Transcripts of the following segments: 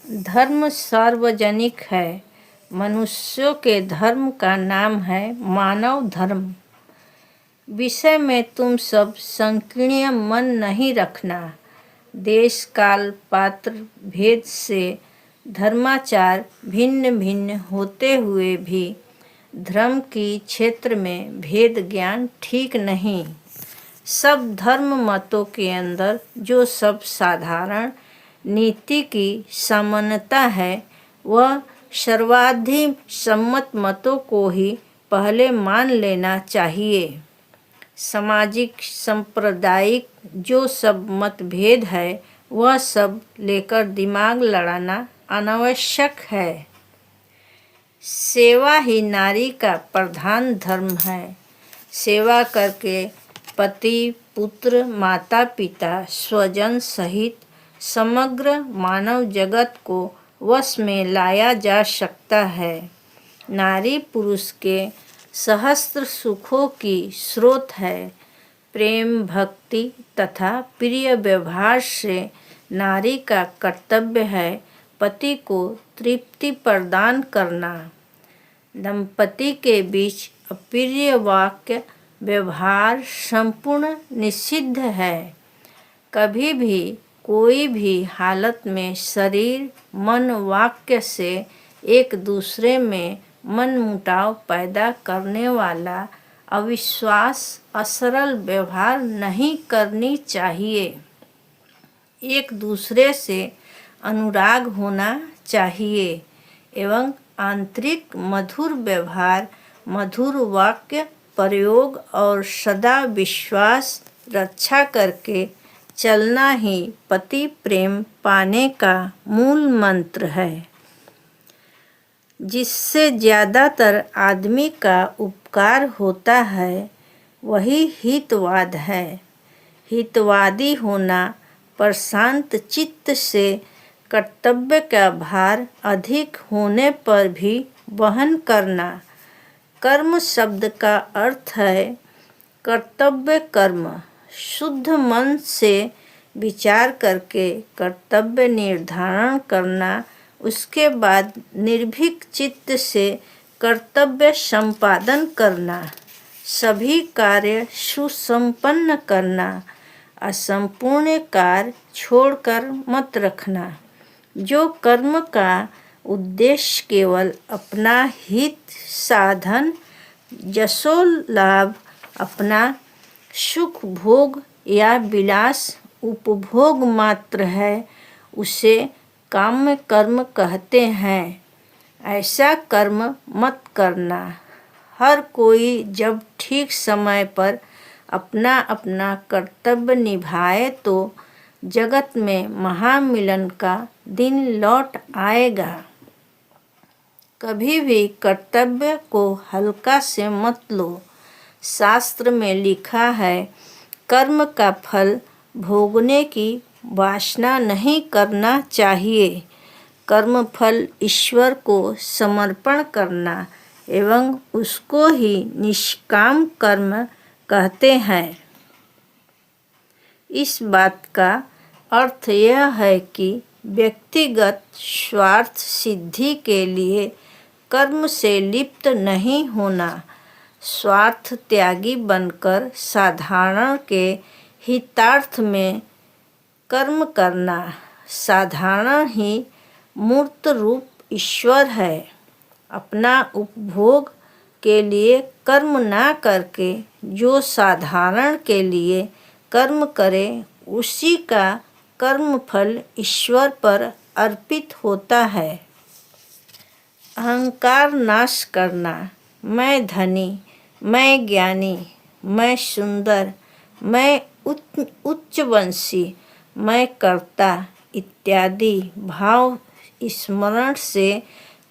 धर्म सार्वजनिक है। मनुष्यों के धर्म का नाम है मानव धर्म। विषय में तुम सब संकीर्ण मन नहीं रखना। देश काल पात्र भेद से धर्माचार भिन्न भिन्न होते हुए भी धर्म की क्षेत्र में भेद ज्ञान ठीक नहीं। सब धर्म मतों के अंदर जो सब साधारण नीति की समानता है वह सर्वाधिक सम्मत मतों को ही पहले मान लेना चाहिए। सामाजिक सांप्रदायिक जो सब मतभेद है वह सब लेकर दिमाग लड़ाना अनावश्यक है। सेवा ही नारी का प्रधान धर्म है। सेवा करके पति पुत्र माता पिता स्वजन सहित समग्र मानव जगत को वश में लाया जा सकता है। नारी पुरुष के सहस्त्र सुखों की स्रोत है। प्रेम भक्ति तथा प्रिय व्यवहार से नारी का कर्तव्य है पति को तृप्ति प्रदान करना। दंपति के बीच अप्रिय वाक्य व्यवहार संपूर्ण निषिद्ध है। कभी भी कोई भी हालत में शरीर मन वाक्य से एक दूसरे में मनमुटाव पैदा करने वाला अविश्वास असरल व्यवहार नहीं करनी चाहिए। एक दूसरे से अनुराग होना चाहिए एवं आंतरिक मधुर व्यवहार मधुर वाक्य प्रयोग और सदा विश्वास रक्षा करके चलना ही पति प्रेम पाने का मूल मंत्र है। जिससे ज़्यादातर आदमी का उपकार होता है वही हितवाद है। हितवादी होना प्रशांत चित्त से कर्तव्य का भार अधिक होने पर भी वहन करना। कर्म शब्द का अर्थ है कर्तव्य कर्म। शुद्ध मन से विचार करके कर्तव्य निर्धारण करना, उसके बाद निर्भीक चित्त से कर्तव्य संपादन करना, सभी कार्य सुसंपन्न करना, असंपूर्ण कार्य छोड़कर मत रखना। जो कर्म का उद्देश्य केवल अपना हित साधन यशो लाभ अपना सुख भोग या विलास उपभोग मात्र है उसे काम्य कर्म कहते हैं। ऐसा कर्म मत करना। हर कोई जब ठीक समय पर अपना अपना कर्तव्य निभाए तो जगत में महामिलन का दिन लौट आएगा। कभी भी कर्तव्य को हल्का से मत लो। शास्त्र में लिखा है कर्म का फल भोगने की वासना नहीं करना चाहिए। कर्म फल ईश्वर को समर्पण करना एवं उसको ही निष्काम कर्म कहते हैं। इस बात का अर्थ यह है कि व्यक्तिगत स्वार्थ सिद्धि के लिए कर्म से लिप्त नहीं होना। स्वार्थ त्यागी बनकर साधारण के हितार्थ में कर्म करना। साधारण ही मूर्त रूप ईश्वर है। अपना उपभोग के लिए कर्म ना करके जो साधारण के लिए कर्म करे उसी का कर्म फल ईश्वर पर अर्पित होता है। अहंकार नाश करना। मैं धनी, मैं ज्ञानी, मैं सुंदर, मैं उच्चवंशी, मैं कर्ता इत्यादि भाव स्मरण से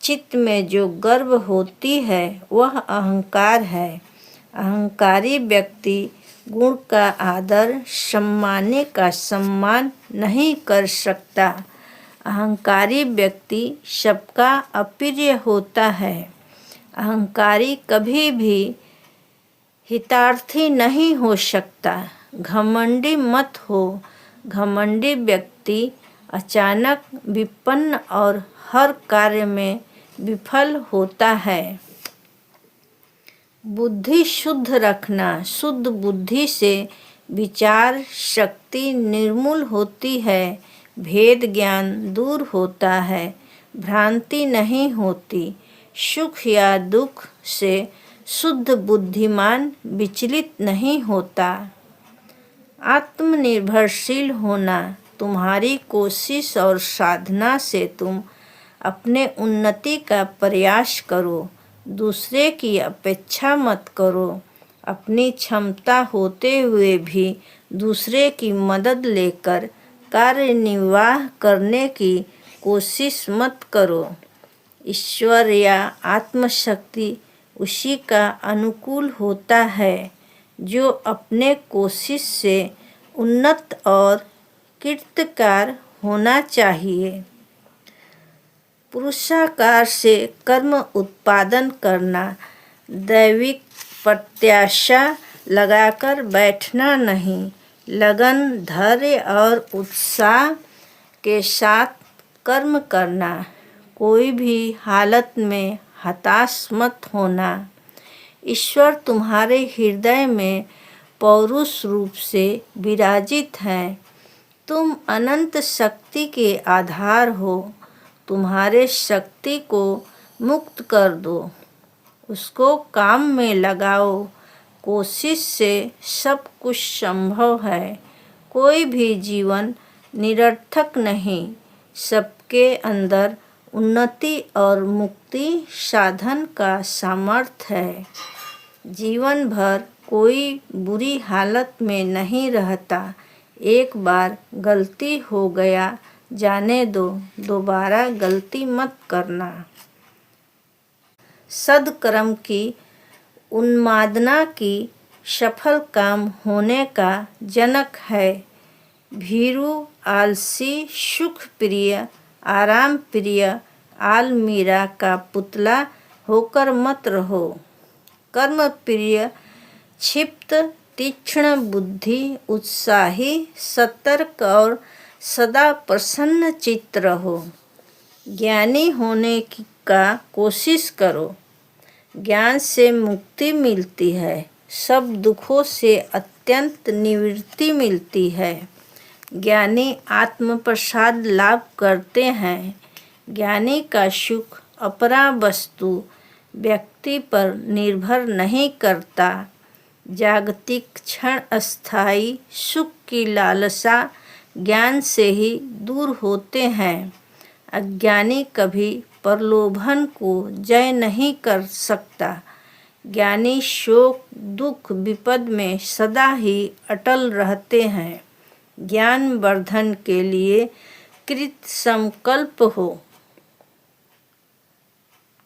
चित्त में जो गर्व होती है वह अहंकार है। अहंकारी व्यक्ति गुण का आदर सम्मानी का सम्मान नहीं कर सकता। अहंकारी व्यक्ति सबका अप्रिय होता है। अहंकारी कभी भी हितार्थी नहीं हो सकता। घमंडी मत हो। घमंडी व्यक्ति अचानक विपन्न और हर कार्य में विफल होता है। बुद्धि शुद्ध रखना। शुद्ध बुद्धि से विचार शक्ति निर्मूल होती है, भेद ज्ञान दूर होता है, भ्रांति नहीं होती। सुख या दुख से शुद्ध बुद्धिमान विचलित नहीं होता। आत्मनिर्भरशील होना। तुम्हारी कोशिश और साधना से तुम अपने उन्नति का प्रयास करो, दूसरे की अपेक्षा मत करो। अपनी क्षमता होते हुए भी दूसरे की मदद लेकर कार्य निर्वाह करने की कोशिश मत करो। ईश्वर या आत्मशक्ति उसी का अनुकूल होता है जो अपने कोशिश से उन्नत और कृतकार होना चाहिए। पुरुषाकार से कर्म उत्पादन करना। दैविक प्रत्याशा लगाकर बैठना नहीं, लगन धैर्य और उत्साह के साथ कर्म करना। कोई भी हालत में हताश मत होना। ईश्वर तुम्हारे हृदय में पौरुष रूप से विराजित हैं। तुम अनंत शक्ति के आधार हो। तुम्हारे शक्ति को मुक्त कर दो, उसको काम में लगाओ। कोशिश से सब कुछ संभव है। कोई भी जीवन निरर्थक नहीं। सबके अंदर उन्नति और मुक्ति साधन का सामर्थ्य है। जीवन भर कोई बुरी हालत में नहीं रहता। एक बार गलती हो गया, जाने दो, दोबारा गलती मत करना। सद्कर्म की उन्मादना की सफल काम होने का जनक है। भीरू, आलसी, सुख प्रिय, आराम प्रिय, आलमीरा का पुतला होकर मत रहो। कर्म प्रिय, क्षिप्त, तीक्ष्ण बुद्धि, उत्साही, सतर्क और सदा प्रसन्न चित्त रहो। ज्ञानी होने का कोशिश करो। ज्ञान से मुक्ति मिलती है। सब दुखों से अत्यंत निवृत्ति मिलती है। ज्ञानी आत्मप्रसाद लाभ करते हैं। ज्ञानी का सुख अपरा वस्तु व्यक्ति पर निर्भर नहीं करता। जागतिक क्षण अस्थायी सुख की लालसा ज्ञान से ही दूर होते हैं। अज्ञानी कभी प्रलोभन को जय नहीं कर सकता। ज्ञानी शोक दुख विपद में सदा ही अटल रहते हैं। ज्ञान वर्धन के लिए कृत संकल्प हो।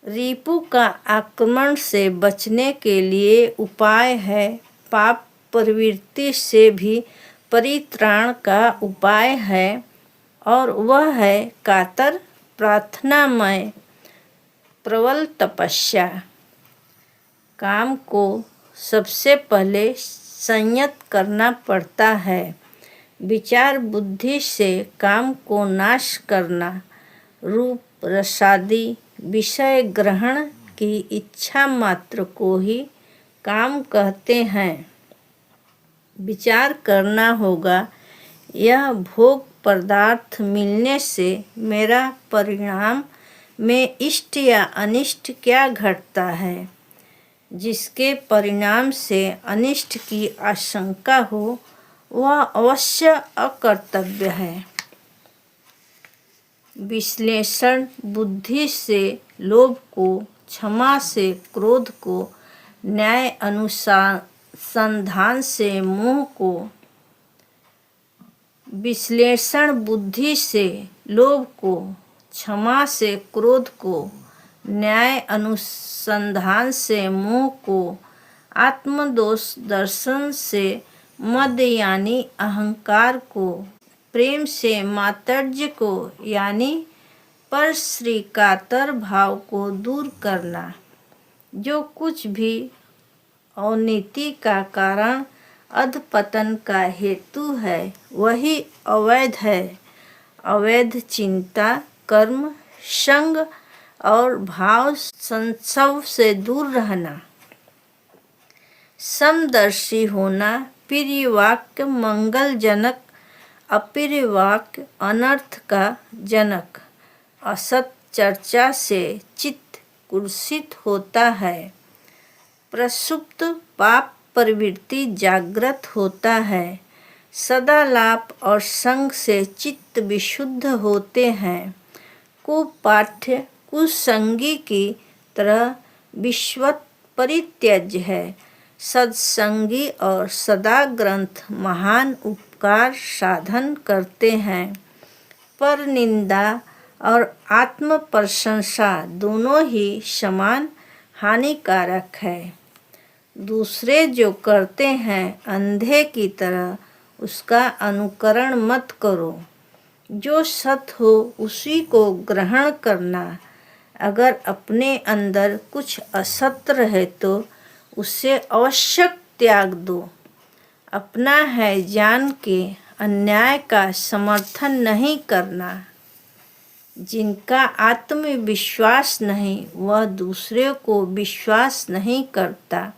रिपु का आक्रमण से बचने के लिए उपाय है। पाप प्रवृत्ति से भी परित्राण का उपाय है और वह है कातर प्रार्थनामय प्रबल तपस्या। काम को सबसे पहले संयत करना पड़ता है। विचार बुद्धि से काम को नाश करना। रूप रसादी विषय ग्रहण की इच्छा मात्र को ही काम कहते हैं। विचार करना होगा, यह भोग पदार्थ मिलने से मेरा परिणाम में इष्ट या अनिष्ट क्या घटता है। जिसके परिणाम से अनिष्ट की आशंका हो वह अवश्य अकर्तव्य है। विश्लेषण बुद्धि से लोभ को, क्षमा से क्रोध को, न्याय अनुसंधान से मोह को। विश्लेषण बुद्धि से लोभ को, क्षमा से क्रोध को, न्याय अनुसंधान से मोह को, आत्मदोष दर्शन से मद यानी अहंकार को, प्रेम से मात्सर्य को यानी पर श्रीकातर भाव को दूर करना। जो कुछ भी अवनीति का कारण अधपतन का हेतु है वही अवैध है। अवैध चिंता, कर्म, संग और भाव संसव से दूर रहना। समदर्शी होना, प्रिय वाक्य मंगलजनक, अप्रिय वाक्य अनर्थ का जनक। असत चर्चा से चित्त कुत्सित होता है। प्रसुप्त पाप प्रवृत्ति जागृत होता है। सदा लाप और संग से चित्त विशुद्ध होते हैं। कुपाठ्य कुसंगी की तरह विश्वत परित्यज्य है। सत्संगी और सदा ग्रंथ महान उपकार साधन करते हैं। पर निंदा और आत्म प्रशंसा दोनों ही समान हानिकारक है। दूसरे जो करते हैं अंधे की तरह उसका अनुकरण मत करो। जो सत हो उसी को ग्रहण करना। अगर अपने अंदर कुछ असत रहे तो उसे अवश्य त्याग दो। अपना है जान के अन्याय का समर्थन नहीं करना। जिनका आत्मविश्वास नहीं वह दूसरे को विश्वास नहीं करता।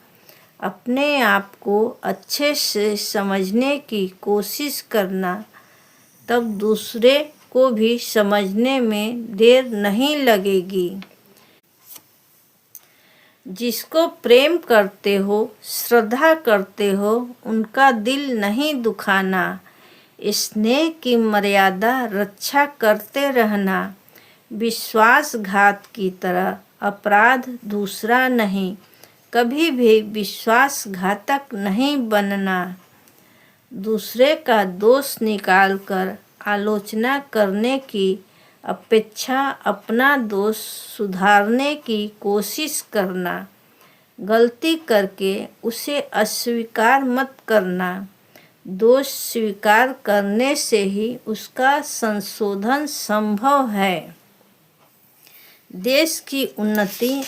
अपने आप को अच्छे से समझने की कोशिश करना, तब दूसरे को भी समझने में देर नहीं लगेगी। जिसको प्रेम करते हो, श्रद्धा करते हो, उनका दिल नहीं दुखाना। स्नेह की मर्यादा रक्षा करते रहना। विश्वासघात की तरह अपराध दूसरा नहीं। कभी भी विश्वासघातक नहीं बनना। दूसरे का दोष निकालकर आलोचना करने की अपेक्षा अपना दोष सुधारने की कोशिश करना। गलती करके उसे अस्वीकार मत करना। दोष स्वीकार करने से ही उसका संशोधन संभव है। देश की उन्नति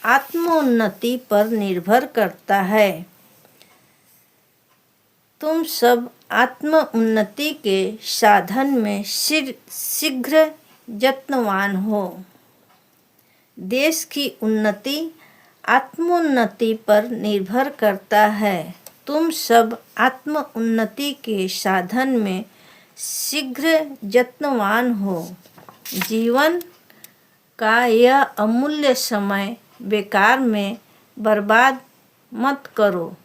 आत्मोन्नति पर निर्भर करता है। तुम सब आत्म उन्नति के साधन में शीघ्र यत्नवान हो। देश की उन्नति आत्मोन्नति पर निर्भर करता है। तुम सब आत्म उन्नति के साधन में शीघ्र यत्नवान हो। जीवन का यह अमूल्य समय बेकार में बर्बाद मत करो।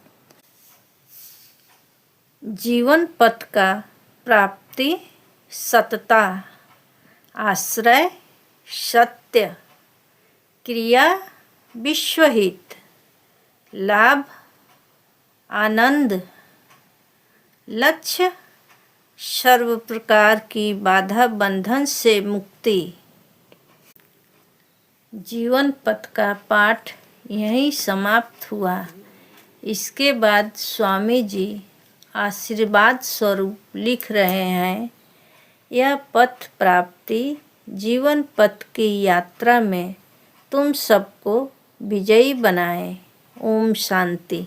जीवन पथ का प्राप्ति सतता, आश्रय सत्य, क्रिया विश्वहित, लाभ आनंद, लक्ष्य सर्व प्रकार की बाधा बंधन से मुक्ति। जीवन पथ का पाठ यहीं समाप्त हुआ। इसके बाद स्वामी जी आशीर्वाद स्वरूप लिख रहे हैं, यह पथ प्राप्ति जीवन पथ की यात्रा में तुम सबको विजयी बनाए। ओम शांति।